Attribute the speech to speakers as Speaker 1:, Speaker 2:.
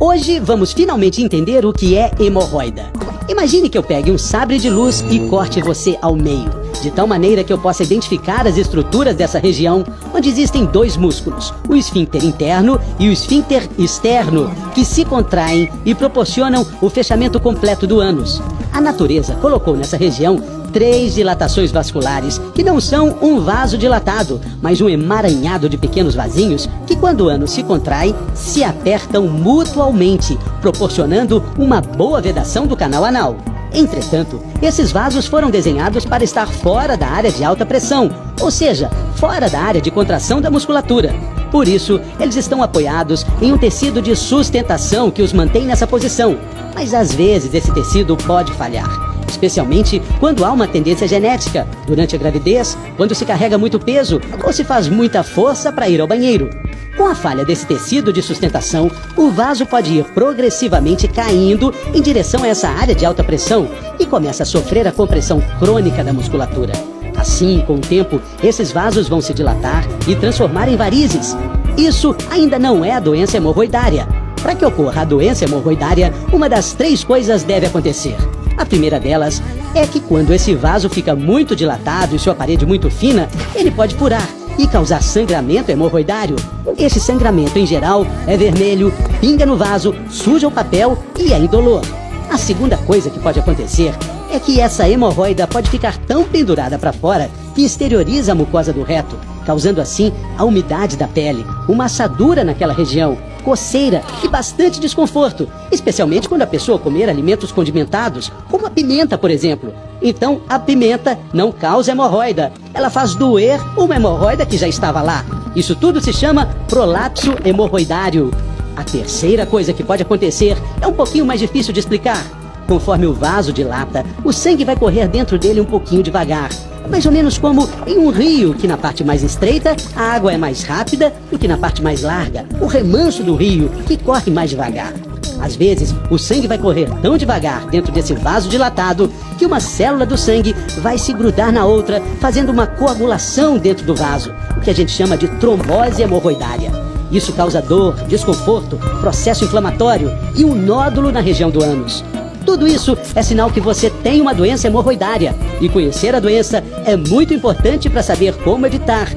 Speaker 1: Hoje vamos finalmente entender o que é hemorroida. Imagine que eu pegue um sabre de luz e corte você ao meio, de tal maneira que eu possa identificar as estruturas dessa região, onde existem dois músculos, o esfíncter interno e o esfíncter externo, que se contraem e proporcionam o fechamento completo do ânus. A natureza colocou nessa região 3 dilatações vasculares, que não são um vaso dilatado, mas um emaranhado de pequenos vasinhos que, quando o ânus se contrai, se apertam mutualmente, proporcionando uma boa vedação do canal anal. Entretanto, esses vasos foram desenhados para estar fora da área de alta pressão, ou seja, fora da área de contração da musculatura. Por isso, eles estão apoiados em um tecido de sustentação que os mantém nessa posição. Mas às vezes esse tecido pode falhar, especialmente quando há uma tendência genética, durante a gravidez, quando se carrega muito peso ou se faz muita força para ir ao banheiro. Com a falha desse tecido de sustentação, o vaso pode ir progressivamente caindo em direção a essa área de alta pressão e começa a sofrer a compressão crônica da musculatura. Assim, com o tempo, esses vasos vão se dilatar e transformar em varizes. Isso ainda não é a doença hemorroidária. Para que ocorra a doença hemorroidária, uma das 3 coisas deve acontecer. A primeira delas é que quando esse vaso fica muito dilatado e sua parede muito fina, ele pode furar e causar sangramento hemorroidário. Esse sangramento, em geral, é vermelho, pinga no vaso, suja o papel e é indolor. A segunda coisa que pode acontecer é que essa hemorroida pode ficar tão pendurada para fora que exterioriza a mucosa do reto, causando assim a umidade da pele, uma assadura naquela região, coceira e bastante desconforto, especialmente quando a pessoa comer alimentos condimentados, como a pimenta, por exemplo. Então, a pimenta não causa hemorroida, ela faz doer uma hemorroida que já estava lá. Isso tudo se chama prolapso hemorroidário. A terceira coisa que pode acontecer é um pouquinho mais difícil de explicar. Conforme o vaso dilata, o sangue vai correr dentro dele um pouquinho devagar. Mais ou menos como em um rio, que na parte mais estreita a água é mais rápida do que na parte mais larga, o remanso do rio, que corre mais devagar. Às vezes, o sangue vai correr tão devagar dentro desse vaso dilatado que uma célula do sangue vai se grudar na outra, fazendo uma coagulação dentro do vaso, o que a gente chama de trombose hemorroidária. Isso causa dor, desconforto, processo inflamatório e um nódulo na região do ânus. Tudo isso é sinal que você tem uma doença hemorroidária, e conhecer a doença é muito importante para saber como evitar.